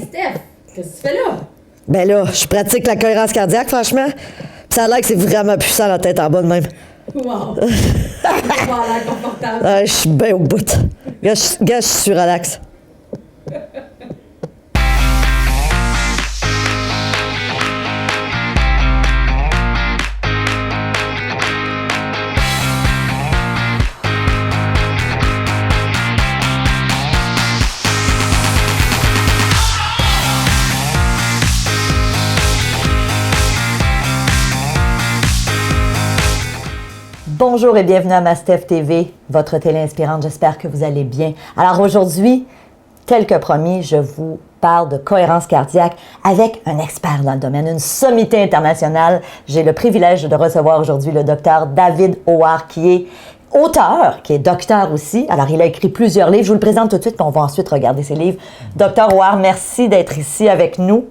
Steph, qu'est-ce que tu fais là? Ben là, je pratique la cohérence cardiaque, franchement. Puis ça a l'air que c'est vraiment puissant, la tête en bas de même. Wow! Ça a l'air confortable. Ah, je suis bien au bout. Gars, je suis relax. Bonjour et bienvenue à Mastef TV, votre télé inspirante. J'espère que vous allez bien. Alors aujourd'hui, tel que promis, je vous parle de cohérence cardiaque avec un expert dans le domaine, une sommité internationale. J'ai le privilège de recevoir aujourd'hui le docteur David Howard, qui est auteur, qui est docteur aussi. Alors, il a écrit plusieurs livres. Je vous le présente tout de suite, puis on va ensuite regarder ses livres. Docteur Howard, merci d'être ici avec nous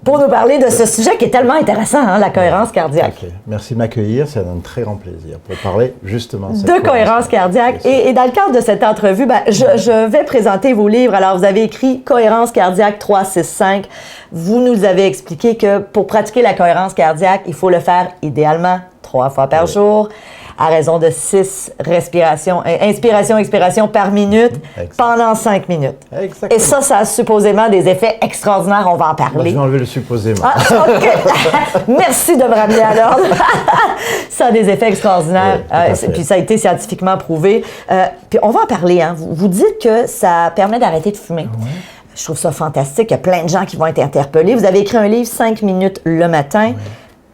pour nous parler de ce sujet qui est tellement intéressant, hein, la cohérence cardiaque. Okay. Merci de m'accueillir, c'est un très grand plaisir pour parler justement de cohérence cardiaque. Et dans le cadre de cette entrevue, je vais présenter vos livres. Alors, vous avez écrit Cohérence cardiaque 365. Vous nous avez expliqué que pour pratiquer la cohérence cardiaque, il faut le faire idéalement 3 fois par jour, à raison de 6 respirations, inspiration, expiration par minute, pendant 5 minutes. Exactement. Et ça a supposément des effets extraordinaires, on va en parler. Je vais enlever le supposément. Ah, OK. Merci de me ramener à l'ordre. Ça a des effets extraordinaires, puis ça a été scientifiquement prouvé. Puis on va en parler, hein. Vous dites que ça permet d'arrêter de fumer. Ouais. Je trouve ça fantastique, il y a plein de gens qui vont être interpellés. Vous avez écrit un livre, 5 minutes le matin. Oui.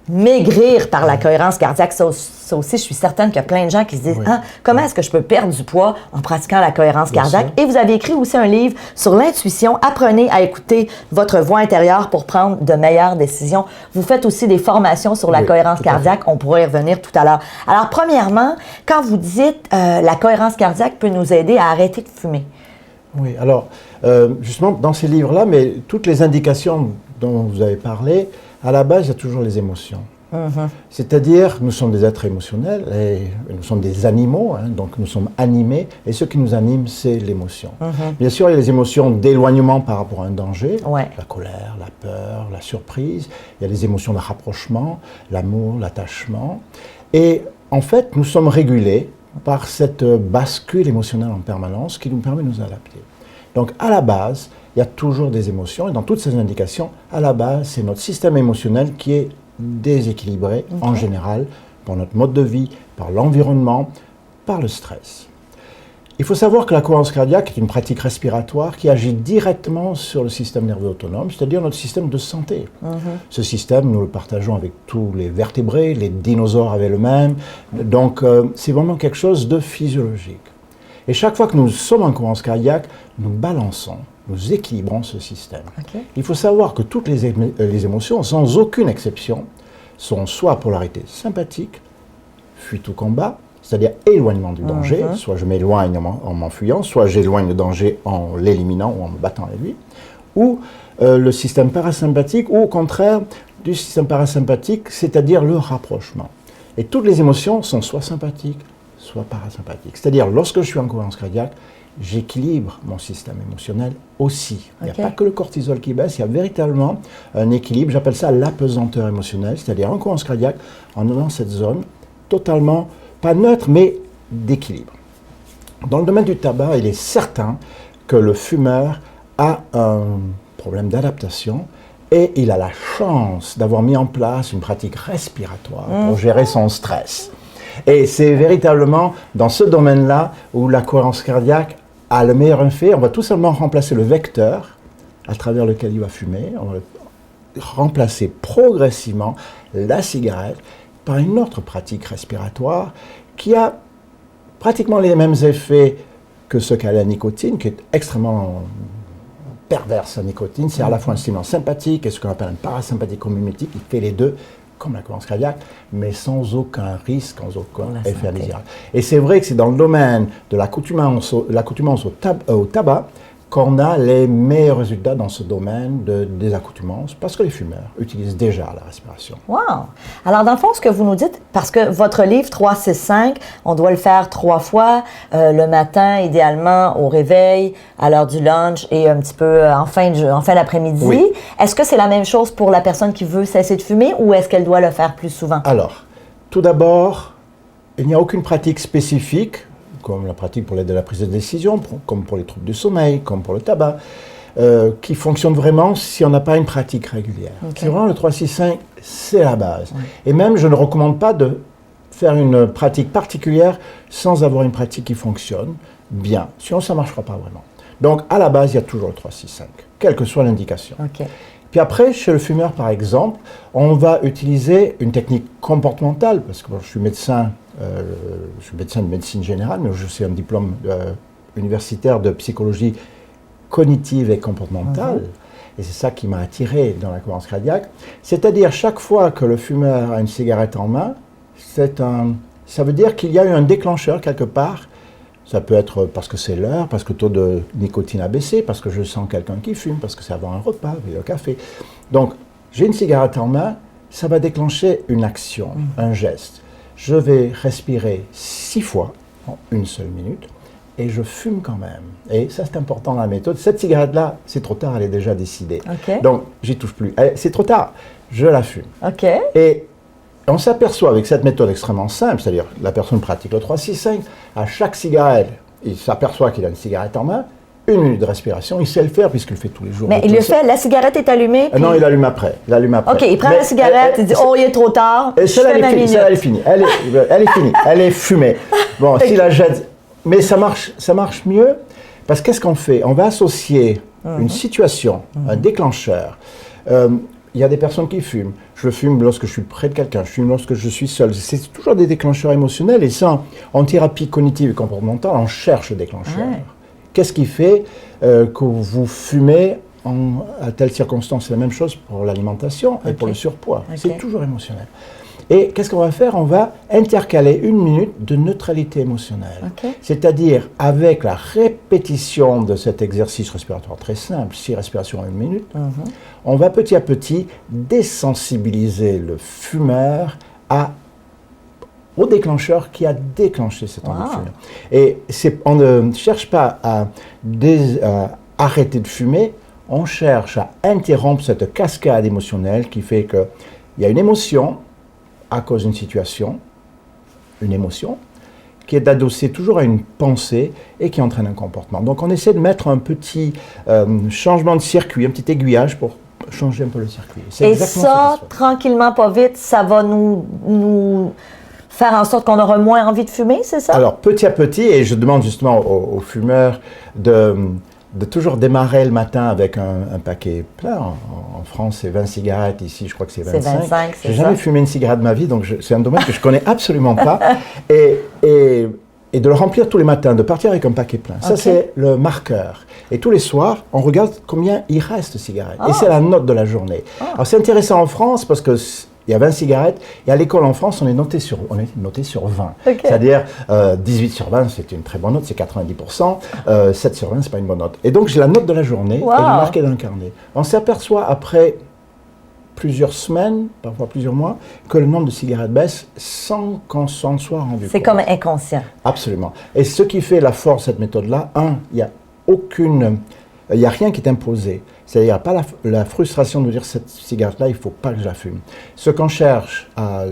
Maigrir par la cohérence cardiaque, ça aussi, je suis certaine qu'il y a plein de gens qui se disent comment est-ce que je peux perdre du poids en pratiquant la cohérence cardiaque? Et vous avez écrit aussi un livre sur l'intuition. Apprenez à écouter votre voix intérieure pour prendre de meilleures décisions. Vous faites aussi des formations sur la cohérence cardiaque. On pourra y revenir tout à l'heure. Alors, premièrement, quand vous dites la cohérence cardiaque peut nous aider à arrêter de fumer. Oui, alors, justement, dans ces livres-là, mais toutes les indications dont vous avez parlé, à la base, il y a toujours les émotions. C'est-à-dire, nous sommes des êtres émotionnels, et nous sommes des animaux, hein, donc nous sommes animés, et ce qui nous anime, c'est l'émotion. Bien sûr, il y a les émotions d'éloignement par rapport à un danger, la colère, la peur, la surprise, il y a les émotions de rapprochement, l'amour, l'attachement, et en fait, nous sommes régulés par cette bascule émotionnelle en permanence qui nous permet de nous adapter. Donc, à la base, il y a toujours des émotions, et dans toutes ces indications, à la base, c'est notre système émotionnel qui est déséquilibré en général par notre mode de vie, par l'environnement, par le stress. Il faut savoir que la cohérence cardiaque est une pratique respiratoire qui agit directement sur le système nerveux autonome, c'est-à-dire notre système de santé. Ce système, nous le partageons avec tous les vertébrés, les dinosaures avaient le même, donc c'est vraiment quelque chose de physiologique. Et chaque fois que nous sommes en cohérence cardiaque, nous balançons, nous équilibrons ce système. Il faut savoir que toutes les émotions, sans aucune exception, sont soit polarité sympathique, fuite ou combat, c'est-à-dire éloignement du danger, soit je m'éloigne en m'enfuyant, soit j'éloigne le danger en l'éliminant ou en me battant avec lui, ou le système parasympathique, ou au contraire du système parasympathique, c'est-à-dire le rapprochement. Et toutes les émotions sont soit sympathiques, soit parasympathiques. C'est-à-dire, lorsque je suis en cohérence cardiaque, j'équilibre mon système émotionnel aussi. Il n'y a pas que le cortisol qui baisse, il y a véritablement un équilibre, j'appelle ça l'apesanteur émotionnelle, c'est-à-dire en cohérence cardiaque, en dans cette zone totalement, pas neutre, mais d'équilibre. Dans le domaine du tabac, il est certain que le fumeur a un problème d'adaptation et il a la chance d'avoir mis en place une pratique respiratoire pour gérer son stress. Et c'est véritablement dans ce domaine-là où la cohérence cardiaque a le meilleur effet. On va tout simplement remplacer le vecteur à travers lequel il va fumer. On va remplacer progressivement la cigarette par une autre pratique respiratoire qui a pratiquement les mêmes effets que ce qu'a la nicotine, qui est extrêmement perverse, la nicotine. C'est à la fois un stimulant sympathique et ce qu'on appelle un parasympathique mimétique. Il fait les deux, comme la cohérence cardiaque, mais sans aucun risque, sans aucun effet indésirable. Et c'est vrai que c'est dans le domaine de l'accoutumance au tabac qu'on a les meilleurs résultats dans ce domaine des accoutumances, parce que les fumeurs utilisent déjà la respiration. Wow! Alors, dans le fond, ce que vous nous dites, parce que votre livre 3-6-5, on doit le faire 3 fois, le matin, idéalement, au réveil, à l'heure du lunch et un petit peu en fin d'après-midi. Oui. Est-ce que c'est la même chose pour la personne qui veut cesser de fumer ou est-ce qu'elle doit le faire plus souvent? Alors, tout d'abord, il n'y a aucune pratique spécifique, comme la pratique pour l'aide à la prise de décision, comme pour les troubles du sommeil, comme pour le tabac, qui fonctionne vraiment si on n'a pas une pratique régulière. Okay. C'est vraiment le 3-6-5, c'est la base. Ouais. Et même, je ne recommande pas de faire une pratique particulière sans avoir une pratique qui fonctionne bien. Sinon, ça ne marchera pas vraiment. Donc, à la base, il y a toujours le 3-6-5, quelle que soit l'indication. Okay. Puis après, chez le fumeur, par exemple, on va utiliser une technique comportementale, parce que je suis médecin de médecine générale, mais je suis un diplôme universitaire de psychologie cognitive et comportementale. Et c'est ça qui m'a attiré dans la cohérence cardiaque. C'est-à-dire, chaque fois que le fumeur a une cigarette en main, ça veut dire qu'il y a eu un déclencheur quelque part. Ça peut être parce que c'est l'heure, parce que le taux de nicotine a baissé, parce que je sens quelqu'un qui fume, parce que c'est avant un repas, avec le café. Donc, j'ai une cigarette en main, ça va déclencher une action, un geste. Je vais respirer 6 fois en une seule minute et je fume quand même. Et ça, c'est important dans la méthode. Cette cigarette-là, c'est trop tard, elle est déjà décidée. Okay. Donc, j'y touche plus. C'est trop tard, je la fume. Okay. Et on s'aperçoit avec cette méthode extrêmement simple, c'est-à-dire la personne pratique le 3-6-5, à chaque cigarette, il s'aperçoit qu'il a une cigarette en main, 1 minute de respiration, il sait le faire puisqu'il le fait tous les jours. Mais il le fait, la cigarette est allumée? Puis... Non, il allume après. OK, il prend la cigarette, il dit « Oh, il est trop tard, je fais ma minute. » Celle-là, elle est finie. Elle est finie. Elle est fumée. Bon, si la jette... Mais ça marche mieux, parce qu'est-ce qu'on fait? On va associer une situation, un déclencheur. Il y a des personnes qui fument. Je fume lorsque je suis près de quelqu'un, je fume lorsque je suis seul. C'est toujours des déclencheurs émotionnels. Et ça, en thérapie cognitive et comportementale, on cherche le déclencheur. Ouais. Qu'est-ce qui fait que vous fumez à telle circonstance? C'est la même chose pour l'alimentation et pour le surpoids. C'est toujours émotionnel. Et qu'est-ce qu'on va faire? On va intercaler 1 minute de neutralité émotionnelle. C'est-à-dire, avec la répétition de cet exercice respiratoire très simple, 6 respirations en 1 minute, on va petit à petit désensibiliser le fumeur au déclencheur qui a déclenché cette envie de fumer. Et on ne cherche pas à arrêter de fumer, on cherche à interrompre cette cascade émotionnelle qui fait qu'il y a une émotion à cause d'une situation, une émotion, qui est adossée toujours à une pensée et qui entraîne un comportement. Donc on essaie de mettre un petit changement de circuit, un petit aiguillage pour changer un peu le circuit. Et ça, tranquillement, pas vite, ça va nous faire en sorte qu'on aura moins envie de fumer, c'est ça? Alors, petit à petit, et je demande justement aux fumeurs de toujours démarrer le matin avec un paquet plein. En France, c'est 20 cigarettes. Ici, je crois que c'est 25. C'est 25, J'ai jamais fumé une cigarette de ma vie, donc c'est un domaine que je connais absolument pas. Et de le remplir tous les matins, de partir avec un paquet plein. Ça, c'est le marqueur. Et tous les soirs, on regarde combien il reste de cigarettes. Et c'est la note de la journée. Alors, c'est intéressant en France parce que il y a 20 cigarettes, et à l'école en France, on est noté sur 20. C'est-à-dire 18 sur 20, c'est une très bonne note, c'est 90%. 7 sur 20, c'est pas une bonne note. Et donc, j'ai la note de la journée, elle est marquée dans le carnet. On s'aperçoit après plusieurs semaines, parfois plusieurs mois, que le nombre de cigarettes baisse sans qu'on s'en soit rendu compte. C'est comme inconscient. Absolument. Et ce qui fait la force de cette méthode-là, il n'y a rien qui est imposé. C'est-à-dire, il n'y a pas la frustration de dire cette cigarette-là, il ne faut pas que je la fume. Ce qu'on cherche à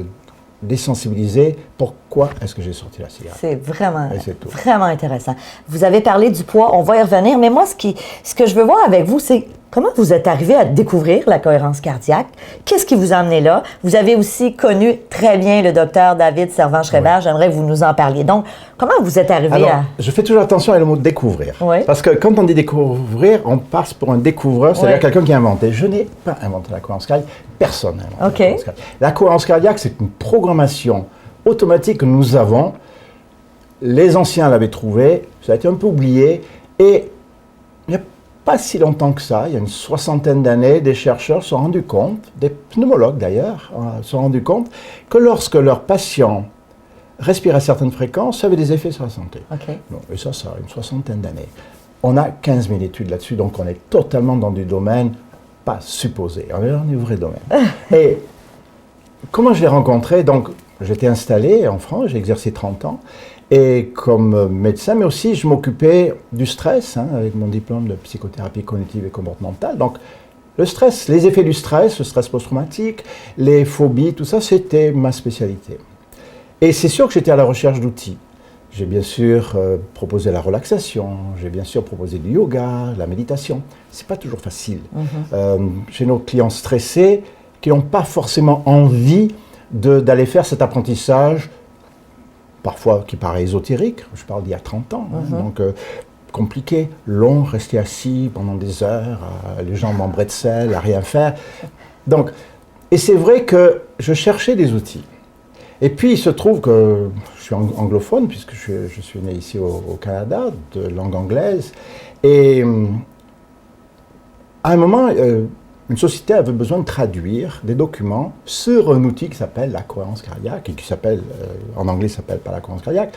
désensibiliser, pourquoi est-ce que j'ai sorti la cigarette? C'est vraiment intéressant. Vous avez parlé du poids, on va y revenir, mais moi, ce que je veux voir avec vous, c'est comment vous êtes arrivé à découvrir la cohérence cardiaque? Qu'est-ce qui vous a amené là? Vous avez aussi connu très bien le docteur David Servan-Schreiber. J'aimerais que vous nous en parliez. Donc, comment vous êtes arrivé à... Je fais toujours attention avec le mot découvrir. Parce que quand on dit découvrir, on passe pour un découvreur, c'est-à-dire quelqu'un qui a inventé. Je n'ai pas inventé la cohérence cardiaque. Personne n'a inventé la cohérence cardiaque. La cohérence cardiaque, c'est une programmation automatique que nous avons. Les anciens l'avaient trouvée, ça a été un peu oublié. Et il n'y a pas si longtemps que ça, il y a une 60aine d'années, des chercheurs se sont rendus compte, des pneumologues d'ailleurs, se sont rendus compte que lorsque leurs patients respiraient à certaines fréquences, ça avait des effets sur la santé. Et ça a une 60aine d'années. on a 15 000 études là-dessus, donc on est totalement dans du domaine pas supposé, on est dans du vrai domaine. Et comment je l'ai rencontré? Donc, j'étais installé en France, j'ai exercé 30 ans, et comme médecin, mais aussi je m'occupais du stress, avec mon diplôme de psychothérapie cognitive et comportementale. Donc, le stress, les effets du stress, le stress post-traumatique, les phobies, tout ça, c'était ma spécialité. Et c'est sûr que j'étais à la recherche d'outils. J'ai bien sûr proposé la relaxation, j'ai bien sûr proposé du yoga, la méditation. C'est pas toujours facile. J'ai nos clients stressés qui n'ont pas forcément envie d'aller faire cet apprentissage, parfois qui paraît ésotérique, je parle d'il y a 30 ans, donc compliqué, long, rester assis pendant des heures, les jambes en bretzel, à rien faire. Donc, et c'est vrai que je cherchais des outils. Et puis il se trouve que je suis anglophone, puisque je suis né ici au Canada, de langue anglaise, et à un moment, une société avait besoin de traduire des documents sur un outil qui s'appelle la cohérence cardiaque, et qui s'appelle, en anglais, ça s'appelle pas la cohérence cardiaque.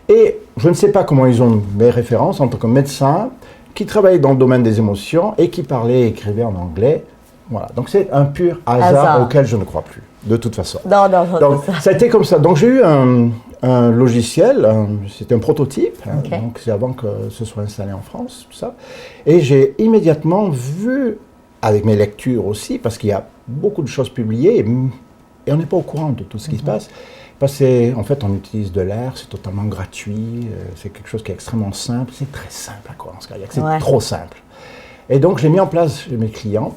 Et je ne sais pas comment ils ont mes références en tant que médecin, qui travaillait dans le domaine des émotions et qui parlait et écrivait en anglais. Voilà. Donc c'est un pur hasard auquel je ne crois plus, de toute façon. Non. Donc ça a été comme ça. Donc j'ai eu un logiciel, c'était un prototype, donc c'est avant que ce soit installé en France, tout ça. Et j'ai immédiatement vu, avec mes lectures aussi, parce qu'il y a beaucoup de choses publiées, et on n'est pas au courant de tout ce qui se passe. Parce qu'en fait, on utilise de l'air, c'est totalement gratuit, c'est quelque chose qui est extrêmement simple, c'est très simple la cohérence cardiaque, c'est trop simple. Et donc j'ai mis en place chez mes clients,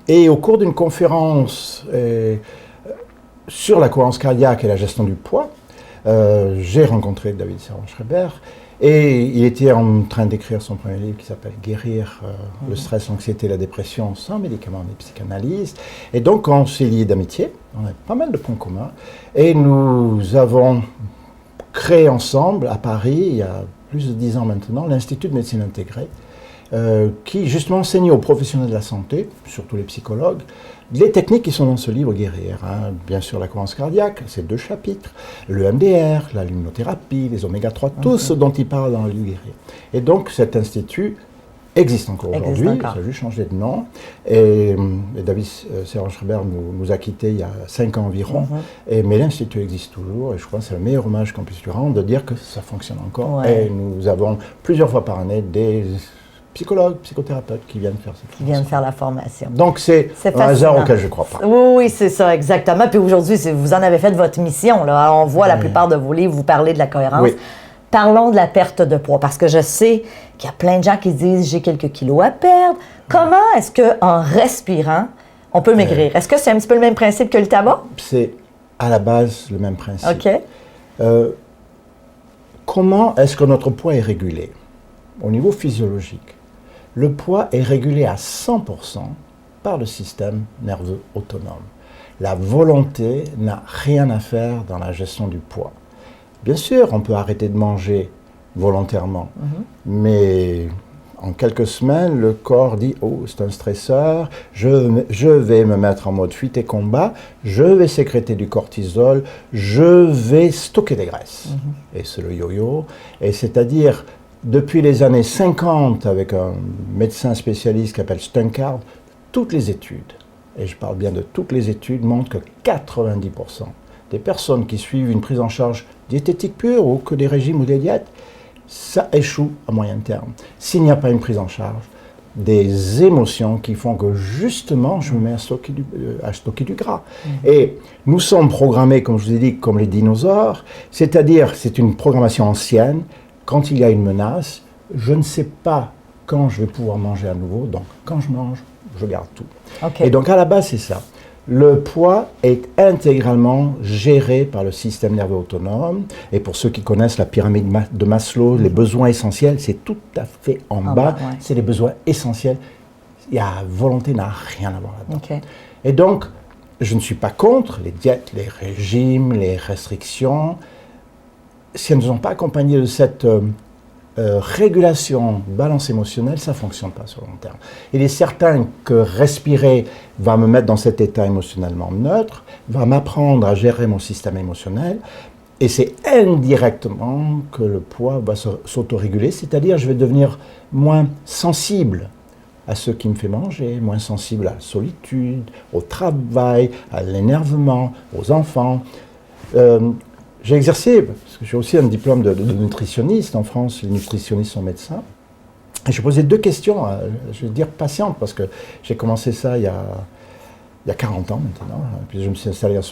et au cours d'une conférence sur la cohérence cardiaque et la gestion du poids, j'ai rencontré David Servan-Schreiber, et il était en train d'écrire son premier livre qui s'appelle « Guérir le stress, l'anxiété et la dépression sans médicaments ni psychanalyse ». Et donc on s'est liés d'amitié, on a pas mal de points communs, et nous avons créé ensemble à Paris, il y a plus de 10 ans maintenant, l'Institut de médecine intégrée, qui justement enseigne aux professionnels de la santé, surtout les psychologues, les techniques qui sont dans ce livre Guérir. Bien sûr la cohérence cardiaque, c'est 2 chapitres, le MDR, la luminothérapie, les oméga-3, tout ce dont il parle dans le livre Guérir. Et donc cet institut existe encore aujourd'hui, ça a juste changé de nom, et David Servan-Schreiber nous a quittés il y a 5 ans environ, mais l'institut existe toujours, et je crois que c'est le meilleur hommage qu'on puisse lui rendre, de dire que ça fonctionne encore, et nous avons plusieurs fois par année des psychologues, psychothérapeutes qui viennent faire cette formation. Qui viennent faire la formation. Donc c'est un hasard auquel je ne crois pas. Oui, c'est ça, exactement. Puis aujourd'hui, vous en avez fait votre mission. Là. Alors, on voit la plupart de vos livres, vous parlez de la cohérence. Oui. Parlons de la perte de poids, parce que je sais qu'il y a plein de gens qui disent « j'ai quelques kilos à perdre ». Comment est-ce qu'en respirant, on peut maigrir? Est-ce que c'est un petit peu le même principe que le tabac? C'est à la base le même principe. OK. Comment est-ce que notre poids est régulé? Au niveau physiologique, le poids est régulé à 100% par le système nerveux autonome. La volonté n'a rien à faire dans la gestion du poids. Bien sûr, on peut arrêter de manger volontairement, mais en quelques semaines, le corps dit « Oh, c'est un stresseur, je vais me mettre en mode fuite et combat, je vais sécréter du cortisol, je vais stocker des graisses. Et c'est le yo-yo, et c'est-à-dire depuis les années 50, avec un médecin spécialiste qui s'appelle Stunkard, toutes les études, et je parle bien de toutes les études, montrent que 90% des personnes qui suivent une prise en charge diététique pure ou que des régimes ou des diètes, ça échoue à moyen terme. S'il n'y a pas une prise en charge des émotions qui font que justement je me mets à stocker du gras. Et nous sommes programmés, comme je vous ai dit, comme les dinosaures, c'est-à-dire c'est une programmation ancienne. Quand il y a une menace, je ne sais pas quand je vais pouvoir manger à nouveau, donc quand je mange, je garde tout. Et donc à la base, c'est ça. Le poids est intégralement géré par le système nerveux autonome. Et pour ceux qui connaissent la pyramide de Maslow, les besoins essentiels, c'est tout à fait en bas. C'est les besoins essentiels. La volonté n'a rien à voir là-dedans. Et donc, je ne suis pas contre les diètes, les régimes, les restrictions. Si elles ne sont pas accompagnées de cette régulation, balance émotionnelle, ça ne fonctionne pas sur le long terme. Il est certain que respirer va me mettre dans cet état émotionnellement neutre, va m'apprendre à gérer mon système émotionnel, Et c'est indirectement que le poids va s'autoréguler, c'est-à-dire je vais devenir moins sensible à ce qui me fait manger, moins sensible à la solitude, au travail, à l'énervement, aux enfants. J'ai exercé, parce que j'ai aussi un diplôme de nutritionniste en France, les nutritionnistes sont médecins, et je posais 2 questions, je vais dire patientes, parce que j'ai commencé ça il y a 40 ans maintenant, puis je me suis installé en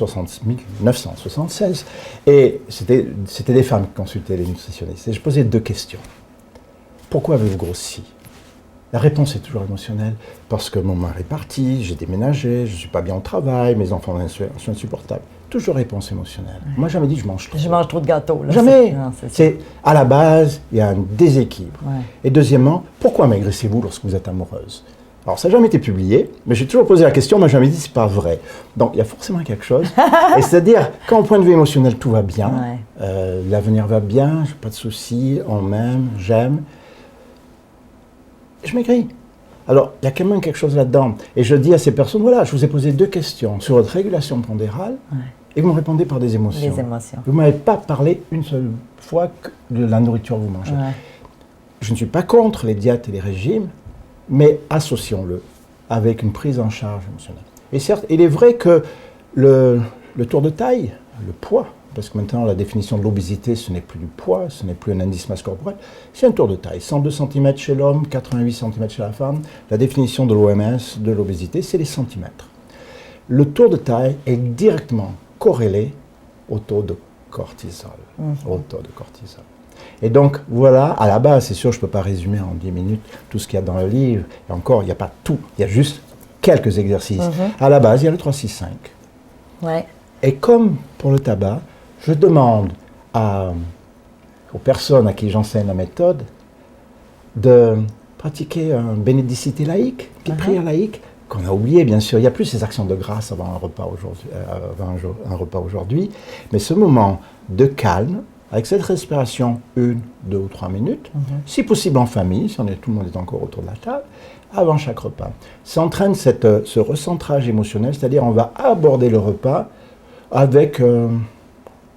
1976, et c'était des femmes qui consultaient les nutritionnistes, et je posais 2 questions. Pourquoi avez-vous grossi? La réponse est toujours émotionnelle, parce que mon mari est parti, j'ai déménagé, je ne suis pas bien au travail, mes enfants sont insupportables. Toujours réponse émotionnelle. Ouais. Moi, jamais dit je mange trop. Je mange trop de gâteaux. Là. Jamais. C'est à la base, il y a un déséquilibre. Ouais. Et deuxièmement, pourquoi maigrissez-vous lorsque vous êtes amoureuse? Alors, ça n'a jamais été publié, mais j'ai toujours posé la question, mais jamais dit c'est pas vrai. Donc, il y a forcément quelque chose. Et c'est-à-dire, quand au point de vue émotionnel, tout va bien, l'avenir va bien, j'ai pas de soucis, on m'aime, j'aime, je maigris. Alors, il y a quand même quelque chose là-dedans. Et je dis à ces personnes, voilà, je vous ai posé 2 questions sur votre régulation pondérale, et vous me répondez par des émotions. Des émotions. Vous ne m'avez pas parlé une seule fois de la nourriture que vous mangez. Ouais. Je ne suis pas contre les diètes et les régimes, mais associons-le avec une prise en charge émotionnelle. Et certes, il est vrai que le tour de taille, le poids, parce que maintenant la définition de l'obésité, ce n'est plus du poids, ce n'est plus un indice masse corporelle, c'est un tour de taille. 102 cm chez l'homme, 88 cm chez la femme. La définition de l'OMS de l'obésité, c'est les centimètres. Le tour de taille est directement corrélé au taux de cortisol. Au taux de cortisol. Et donc, voilà, à la base, c'est sûr, je ne peux pas résumer en 10 minutes tout ce qu'il y a dans le livre. Et encore, il n'y a pas tout, il y a juste quelques exercices. À la base, il y a le 3-6-5. Ouais. Et comme pour le tabac, je demande aux personnes à qui j'enseigne la méthode de pratiquer une bénédicité laïque, une prière laïque, qu'on a oublié bien sûr. Il n'y a plus ces actions de grâce avant un repas aujourd'hui, mais ce moment de calme, avec cette respiration, 1, 2 ou 3 minutes, si possible en famille, si tout le monde est encore autour de la table, avant chaque repas. Ça entraîne ce recentrage émotionnel, c'est-à-dire on va aborder le repas avec,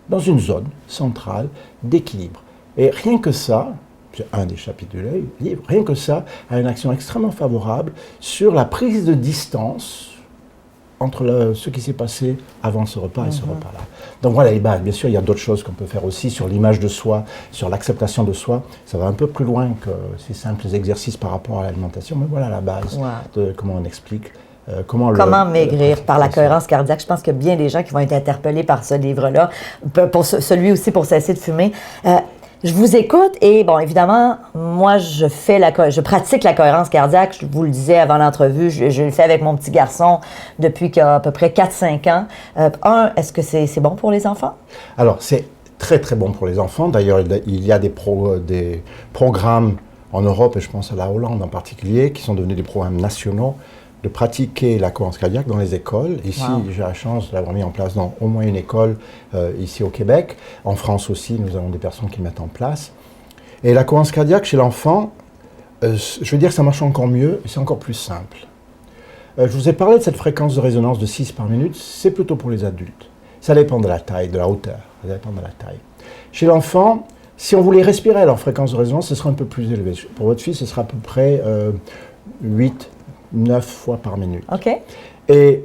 dans une zone centrale d'équilibre. Et rien que ça, c'est un des chapitres du livre, rien que ça a une action extrêmement favorable sur la prise de distance entre ce qui s'est passé avant ce repas et ce repas-là. Donc voilà les bases. Bien sûr, il y a d'autres choses qu'on peut faire aussi sur l'image de soi, sur l'acceptation de soi. Ça va un peu plus loin que ces simples exercices par rapport à l'alimentation, mais voilà la base de comment on explique. Comment maigrir par la cohérence cardiaque. Je pense que bien des gens qui vont être interpellés par ce livre-là, pour celui aussi pour cesser de fumer. Je vous écoute et, bon, évidemment, moi, je pratique la cohérence cardiaque. Je vous le disais avant l'entrevue, je le fais avec mon petit garçon depuis qu'il a à peu près 4-5 ans. Est-ce que c'est bon pour les enfants? Alors, c'est très, très bon pour les enfants. D'ailleurs, il y a des programmes en Europe, et je pense à la Hollande en particulier, qui sont devenus des programmes nationaux de pratiquer la cohérence cardiaque dans les écoles. Ici, j'ai la chance de l'avoir mis en place dans au moins une école ici au Québec. En France aussi, nous avons des personnes qui le mettent en place. Et la cohérence cardiaque chez l'enfant, je veux dire que ça marche encore mieux et c'est encore plus simple. Je vous ai parlé de cette fréquence de résonance de 6 par minute, c'est plutôt pour les adultes. Ça dépend de la taille, de la hauteur, ça dépend de la taille. Chez l'enfant, si on voulait respirer à leur fréquence de résonance, ce sera un peu plus élevé. Pour votre fille, ce sera à peu près 9 fois par minute. OK. Et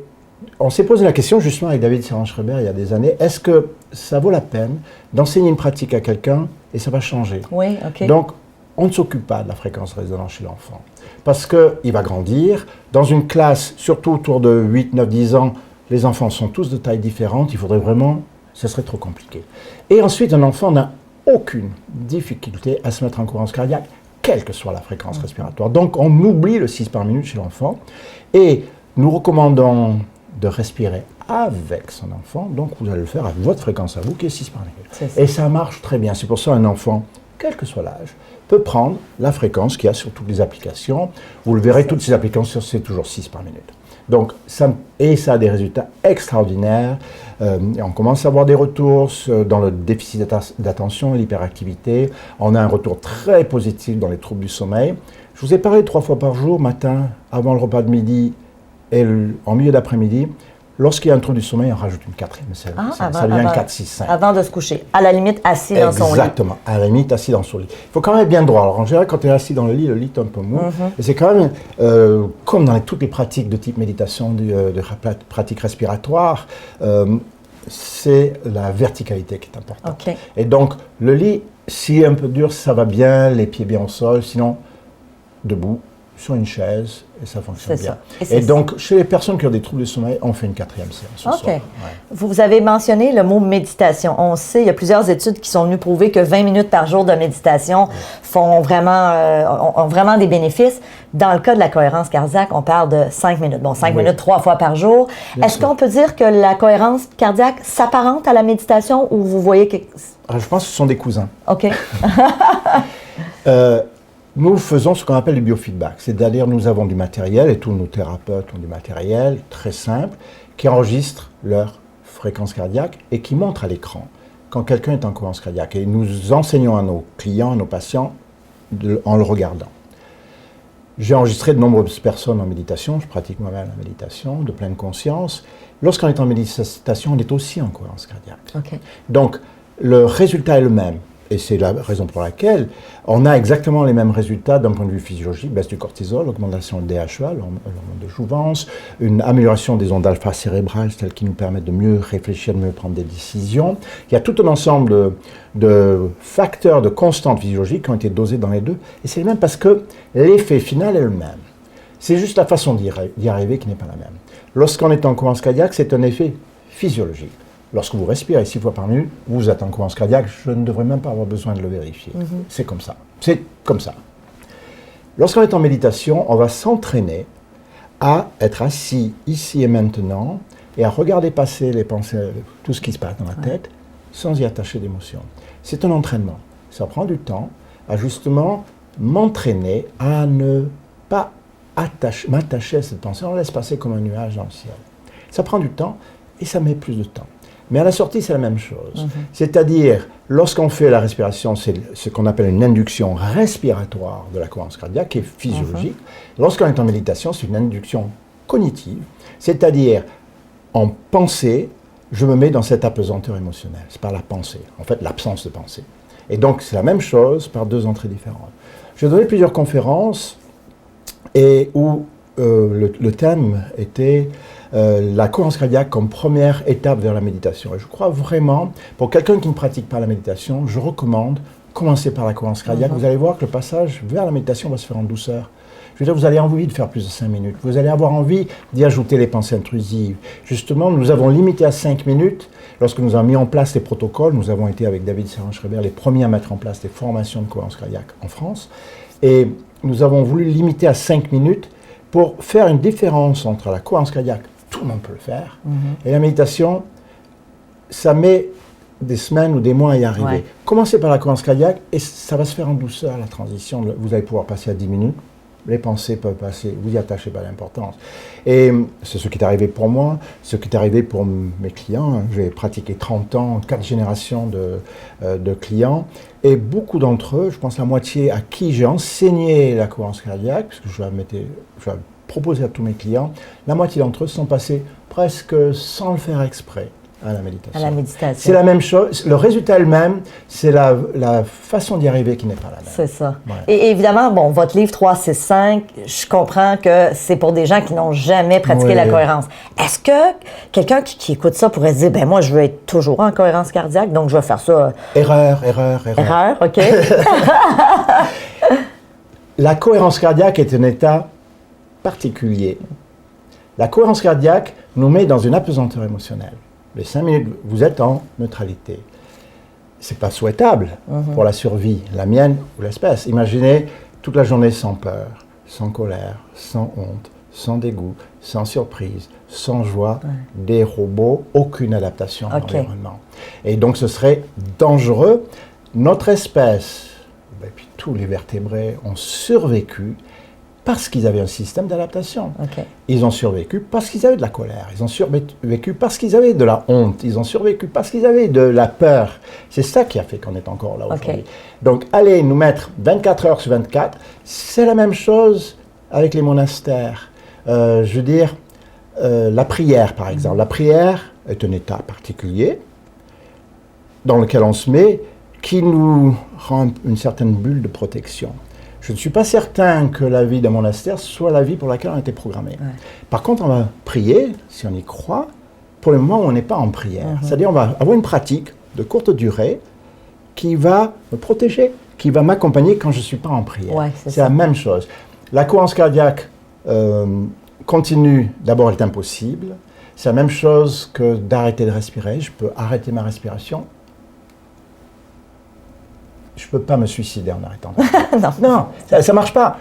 on s'est posé la question, justement, avec David Servan-Schreiber, il y a des années, est-ce que ça vaut la peine d'enseigner une pratique à quelqu'un et ça va changer? Oui, OK. Donc, on ne s'occupe pas de la fréquence résonance chez l'enfant. Parce qu'il va grandir. Dans une classe, surtout autour de 8, 9, 10 ans, les enfants sont tous de tailles différentes. Il faudrait vraiment... Ce serait trop compliqué. Et ensuite, un enfant n'a aucune difficulté à se mettre en cohérence cardiaque, quelle que soit la fréquence respiratoire. Donc, on oublie le 6 par minute chez l'enfant et nous recommandons de respirer avec son enfant. Donc, vous allez le faire à votre fréquence à vous, qui est 6 par minute. Et ça marche très bien. C'est pour ça qu'un enfant, quel que soit l'âge, peut prendre la fréquence qu'il y a sur toutes les applications. Vous le verrez, toutes ces applications, c'est toujours 6 par minute. Donc, ça a des résultats extraordinaires. Et on commence à avoir des retours dans le déficit d'attention et l'hyperactivité. On a un retour très positif dans les troubles du sommeil. Je vous ai parlé 3 fois par jour, matin, avant le repas de midi et en milieu d'après-midi. Lorsqu'il y a un trouble du sommeil, on rajoute une quatrième selle. Ça devient 4, 6, 5. Avant de se coucher. À la limite, assis dans son lit. Exactement, à la limite, assis dans son lit. Il faut quand même être bien droit. Alors, en général, quand tu es assis dans le lit est un peu mou. Et c'est quand même, comme dans toutes les pratiques de type méditation, de pratiques respiratoires, c'est la verticalité qui est importante. Okay. Et donc, le lit, si un peu dur, ça va bien, les pieds bien au sol, sinon, debout, sur une chaise, et ça fonctionne bien. Et donc, chez les personnes qui ont des troubles du sommeil, on fait une quatrième séance. OK. Ouais. Vous avez mentionné le mot méditation. On sait, il y a plusieurs études qui sont venues prouver que 20 minutes par jour de méditation ont vraiment des bénéfices. Dans le cas de la cohérence cardiaque, on parle de 5 minutes. Bon, 5 minutes 3 fois par jour. Est-ce qu'on peut dire que la cohérence cardiaque s'apparente à la méditation ou vous voyez que... Je pense que ce sont des cousins. OK. Nous faisons ce qu'on appelle du biofeedback, c'est-à-dire nous avons du matériel, et tous nos thérapeutes ont du matériel très simple, qui enregistre leur fréquence cardiaque et qui montre à l'écran quand quelqu'un est en cohérence cardiaque. Et nous enseignons à nos clients, à nos patients, en le regardant. J'ai enregistré de nombreuses personnes en méditation, je pratique moi-même la méditation de pleine conscience. Lorsqu'on est en méditation, on est aussi en cohérence cardiaque. Okay. Donc, le résultat est le même. Et c'est la raison pour laquelle on a exactement les mêmes résultats d'un point de vue physiologique, baisse du cortisol, augmentation de DHEA, l'hormone de jouvence, une amélioration des ondes alpha cérébrales, celles qui nous permettent de mieux réfléchir, de mieux prendre des décisions. Il y a tout un ensemble de facteurs de constante physiologique qui ont été dosés dans les deux. Et c'est le même parce que l'effet final est le même. C'est juste la façon d'y arriver qui n'est pas la même. Lorsqu'on est en cohérence cardiaque, c'est un effet physiologique. Lorsque vous respirez 6 fois par minute, vous êtes en cohérence cardiaque, je ne devrais même pas avoir besoin de le vérifier. C'est comme ça. C'est comme ça. Lorsqu'on est en méditation, on va s'entraîner à être assis ici et maintenant et à regarder passer les pensées, tout ce qui se passe dans la tête, sans y attacher d'émotion. C'est un entraînement. Ça prend du temps à justement m'entraîner à ne pas m'attacher à cette pensée. On laisse passer comme un nuage dans le ciel. Ça prend du temps et ça met plus de temps. Mais à la sortie, c'est la même chose. C'est-à-dire, lorsqu'on fait la respiration, c'est ce qu'on appelle une induction respiratoire de la cohérence cardiaque, qui est physiologique. Lorsqu'on est en méditation, c'est une induction cognitive. C'est-à-dire, en pensée, je me mets dans cette apesanteur émotionnelle. C'est par la pensée, en fait, l'absence de pensée. Et donc, c'est la même chose par deux entrées différentes. J'ai donné plusieurs conférences et où le thème était la cohérence cardiaque comme première étape vers la méditation. Et je crois vraiment, pour quelqu'un qui ne pratique pas la méditation, je recommande commencer par la cohérence cardiaque. Vous allez voir que le passage vers la méditation va se faire en douceur. Je veux dire, vous allez avoir envie de faire plus de 5 minutes. Vous allez avoir envie d'y ajouter les pensées intrusives. Justement, nous avons limité à 5 minutes. Lorsque nous avons mis en place les protocoles, nous avons été avec David Servan-Schreiber les premiers à mettre en place des formations de cohérence cardiaque en France. Et nous avons voulu limiter à 5 minutes pour faire une différence entre la cohérence cardiaque, tout le monde peut le faire, et la méditation, ça met des semaines ou des mois à y arriver. Ouais. Commencez par la cohérence cardiaque et ça va se faire en douceur, la transition. Vous allez pouvoir passer à 10 minutes. Les pensées peuvent passer, vous y attachez pas l'importance. Et c'est ce qui est arrivé pour moi, ce qui est arrivé pour mes clients. J'ai pratiqué 30 ans, 4 générations de clients. Et beaucoup d'entre eux, je pense la moitié à qui j'ai enseigné la cohérence cardiaque, parce que je l'ai proposé à tous mes clients, la moitié d'entre eux sont passés presque sans le faire exprès à la méditation. À la méditation. C'est la même chose, le résultat est le même, c'est la façon d'y arriver qui n'est pas la même. C'est ça. Ouais. Et évidemment, bon, votre livre 365, je comprends que c'est pour des gens qui n'ont jamais pratiqué la cohérence. Est-ce que quelqu'un qui écoute ça pourrait se dire, ben moi, je veux être toujours en cohérence cardiaque, donc je vais faire ça... Erreur, OK. La cohérence cardiaque est un état particulier. La cohérence cardiaque nous met dans une apesanteur émotionnelle. Les 5 minutes, vous êtes en neutralité. Ce n'est pas souhaitable pour la survie, la mienne ou l'espèce. Imaginez toute la journée sans peur, sans colère, sans honte, sans dégoût, sans surprise, sans joie, des robots, aucune adaptation à l'environnement. Et donc ce serait dangereux. Notre espèce, et puis tous les vertébrés ont survécu parce qu'ils avaient un système d'adaptation. Ils ont survécu parce qu'ils avaient de la colère, ils ont survécu parce qu'ils avaient de la honte, ils ont survécu parce qu'ils avaient de la peur. C'est ça qui a fait qu'on est encore là aujourd'hui. Donc, allez nous mettre 24 heures sur 24, c'est la même chose avec les monastères. Je veux dire, la prière, par exemple. La prière est un état particulier dans lequel on se met, qui nous rend une certaine bulle de protection. Je ne suis pas certain que la vie d'un monastère soit la vie pour laquelle on a été programmé. Ouais. Par contre, on va prier, si on y croit, pour le moment où on n'est pas en prière. C'est-à-dire on va avoir une pratique de courte durée qui va me protéger, qui va m'accompagner quand je ne suis pas en prière. Ouais, c'est la même chose. La cohérence cardiaque continue, d'abord, elle est impossible. C'est la même chose que d'arrêter de respirer. Je peux arrêter ma respiration. Je ne peux pas me suicider en arrêtant. Non, ça ne marche pas.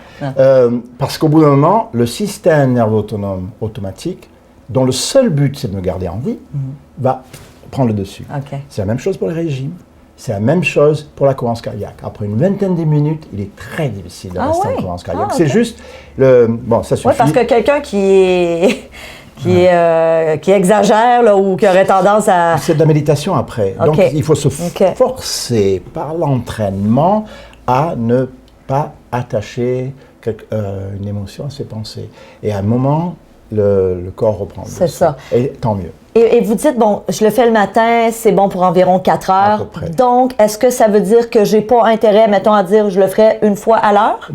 Parce qu'au bout d'un moment, le système nerveux autonome automatique, dont le seul but c'est de me garder en vie, va prendre le dessus. Okay. C'est la même chose pour les régimes. C'est la même chose pour la cohérence cardiaque. Après une vingtaine de minutes, il est très difficile de rester en cohérence cardiaque. Okay. C'est juste bon, ça suffit. Oui, parce que quelqu'un qui exagère là, ou qui aurait tendance à... C'est de la méditation après. Okay. Donc, il faut se forcer par l'entraînement à ne pas attacher une émotion à ses pensées. Et à un moment, le corps reprend. C'est ça. Et tant mieux. Et vous dites, bon, je le fais le matin, c'est bon pour environ 4 heures. À peu près. Donc, est-ce que ça veut dire que j'ai pas intérêt, mettons, à dire je le ferai une fois à l'heure?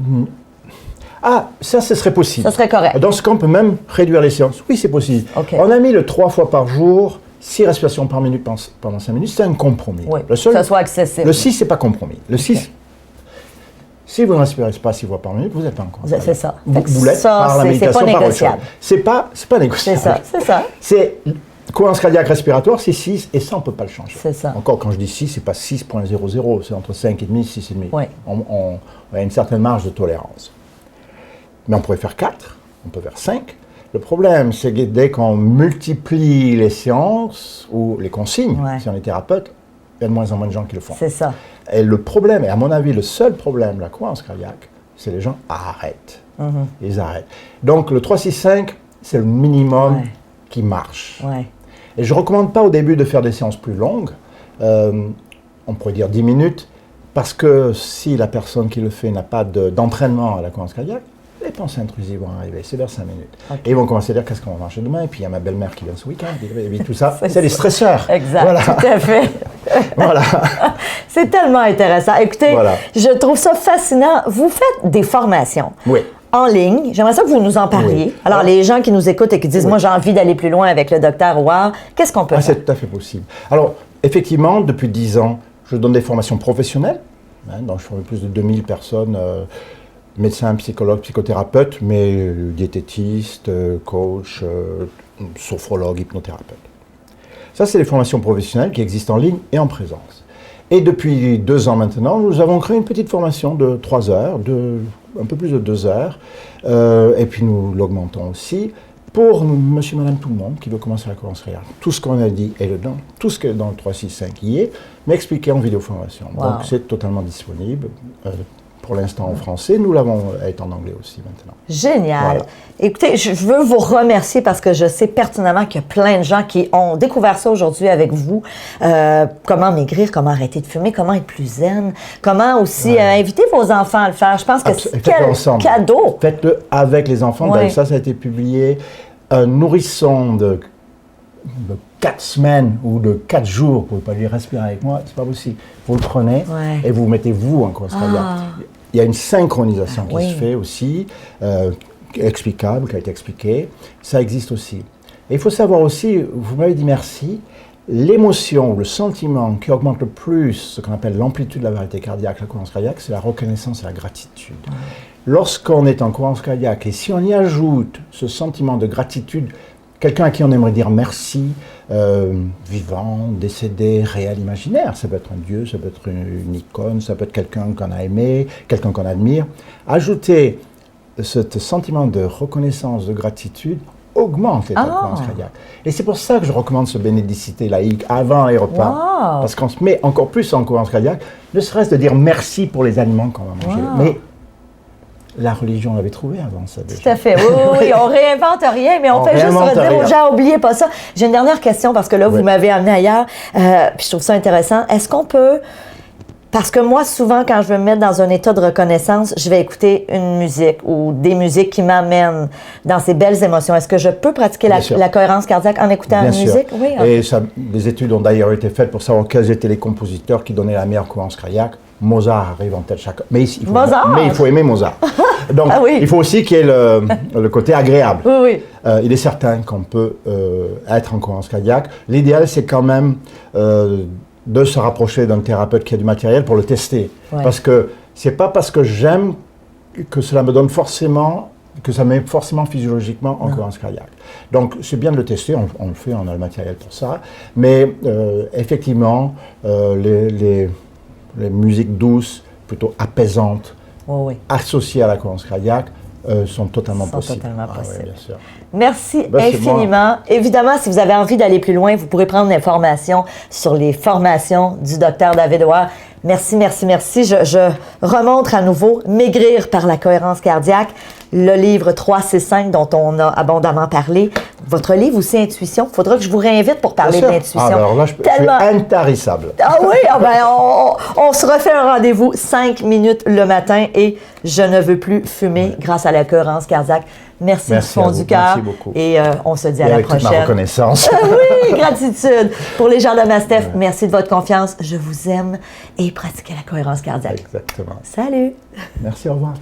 Ah, ça, ce serait possible. Ça serait correct. Dans ce cas, on peut même réduire les séances. Oui, c'est possible. Okay. On a mis le 3 fois par jour, 6 respirations par minute pendant 5 minutes. C'est un compromis. Oui, que ça soit accessible. Le 6, c'est pas compromis. Le 6, si vous ne respirez pas 6 fois par minute, vous n'êtes pas en cohérence. C'est ça. Vous l'êtes par la méditation, par autre chose. C'est pas négociable. C'est ça. C'est cohérence cardiaque respiratoire, c'est 6, et ça, on ne peut pas le changer. C'est ça. Encore, quand je dis 6, ce n'est pas 6.00, c'est entre 5,5 et 6,5. Oui. On a une certaine marge de tolérance. Mais on pourrait faire 4, on peut faire 5. Le problème, c'est que dès qu'on multiplie les séances ou les consignes, si on est thérapeute, il y a de moins en moins de gens qui le font. C'est ça. Et le problème, et à mon avis, le seul problème de la cohérence cardiaque, c'est les gens arrêtent. Ils arrêtent. Donc, le 3-6-5, c'est le minimum qui marche. Et je ne recommande pas au début de faire des séances plus longues. On pourrait dire 10 minutes, parce que si la personne qui le fait n'a pas d'entraînement à la cohérence cardiaque, les pensées intrusives vont arriver, c'est vers 5 minutes. Et ils vont commencer à dire qu'est-ce qu'on va manger demain, et puis il y a ma belle-mère qui vient ce week-end, et puis tout ça, c'est les stresseurs. Exact, voilà. Tout à fait. Voilà. C'est tellement intéressant. Écoutez, je trouve ça fascinant. Vous faites des formations. Oui. En ligne. J'aimerais ça que vous nous en parliez. Alors, les gens qui nous écoutent et qui disent, moi, j'ai envie d'aller plus loin avec le docteur Houard, qu'est-ce qu'on peut faire? C'est tout à fait possible. Alors, effectivement, depuis 10 ans, je donne des formations professionnelles. Donc, je forme plus de 2000 personnes, médecins, psychologues, psychothérapeutes, mais diététistes, coachs, sophrologues, hypnothérapeutes. Ça, c'est les formations professionnelles qui existent en ligne et en présence. Et depuis 2 ans maintenant, nous avons créé une petite formation de 3 heures, un peu plus de 2 heures, et puis nous l'augmentons aussi, pour monsieur, madame, tout le monde qui veut commencer la cohérence cardiaque. Tout ce qu'on a dit est dedans, tout ce qui est dans le 3-6-5 y est, mais expliqué en vidéoformation. Wow. Donc c'est totalement disponible. Pour l'instant en français, nous l'avons été en anglais aussi maintenant. Génial. Voilà. Écoutez, je veux vous remercier parce que je sais pertinemment qu'il y a plein de gens qui ont découvert ça aujourd'hui avec vous. Comment maigrir, comment arrêter de fumer, comment être plus zen, comment aussi inviter vos enfants à le faire. Je pense que c'est quel cadeau. Faites-le avec les enfants. Ouais. Ça a été publié. Un nourrisson de 4 semaines ou de 4 jours, vous ne pouvez pas lui respirer avec moi, c'est pas possible. Vous le prenez et vous mettez vous en cohérence cardiaque. Il y a une synchronisation qui se fait aussi, explicable, qui a été expliquée. Ça existe aussi. Et il faut savoir aussi, vous m'avez dit merci, l'émotion, le sentiment qui augmente le plus, ce qu'on appelle l'amplitude de la variété cardiaque, la cohérence cardiaque, c'est la reconnaissance et la gratitude. Lorsqu'on est en cohérence cardiaque, et si on y ajoute ce sentiment de gratitude, quelqu'un à qui on aimerait dire merci, vivant, décédé, réel, imaginaire, ça peut être un dieu, ça peut être une icône, ça peut être quelqu'un qu'on a aimé, quelqu'un qu'on admire. Ajouter ce sentiment de reconnaissance, de gratitude, augmente l'état de cohérence cardiaque. Et c'est pour ça que je recommande ce bénédicité laïque avant les repas, parce qu'on se met encore plus en cohérence cardiaque, ne serait-ce de dire merci pour les aliments qu'on va manger. Mais la religion l'avait trouvé avant ça déjà. Tout à fait. Oui, on réinvente rien, mais on fait juste redire aux gens, oubliez pas ça. J'ai une dernière question parce que là, vous m'avez amené ailleurs, puis je trouve ça intéressant. Est-ce qu'on peut Parce que moi, souvent, quand je veux me mettre dans un état de reconnaissance, je vais écouter une musique ou des musiques qui m'amènent dans ces belles émotions. Est-ce que je peux pratiquer la cohérence cardiaque en écoutant Bien une sûr. musique? Oui. Et des études ont d'ailleurs été faites pour savoir quels étaient les compositeurs qui donnaient la meilleure cohérence cardiaque. Mozart arrive en tête chaque. Mais il faut aimer Mozart. Donc, il faut aussi qu'il y ait le côté agréable. Oui. Il est certain qu'on peut être en cohérence cardiaque. L'idéal, c'est quand même de se rapprocher d'un thérapeute qui a du matériel pour le tester. Ouais. Parce que c'est pas parce que j'aime que cela me donne forcément, que ça met forcément physiologiquement en cohérence cardiaque. Donc c'est bien de le tester, on le fait, on a le matériel pour ça. Mais effectivement, les musiques douces, plutôt apaisantes, associées à la cohérence cardiaque, sont totalement possibles. Ouais, bien sûr. Merci infiniment. Évidemment, si vous avez envie d'aller plus loin, vous pourrez prendre l'information sur les formations du Dr David Roy. Merci. Je remonte à nouveau Maigrir par la cohérence cardiaque, le livre 365 dont on a abondamment parlé. Votre livre aussi, Intuition. Il faudra que je vous réinvite pour parler de l'intuition. Alors là, je suis intarissable. Ah oui, on se refait un rendez-vous 5 minutes le matin et je ne veux plus fumer grâce à la cohérence cardiaque. Merci du fond du cœur. Merci beaucoup. Et on se dit à la prochaine. Toute ma reconnaissance. Oui, gratitude. Pour les gens de Mastef, merci de votre confiance. Je vous aime et pratiquez la cohérence cardiaque. Exactement. Salut. Merci, au revoir.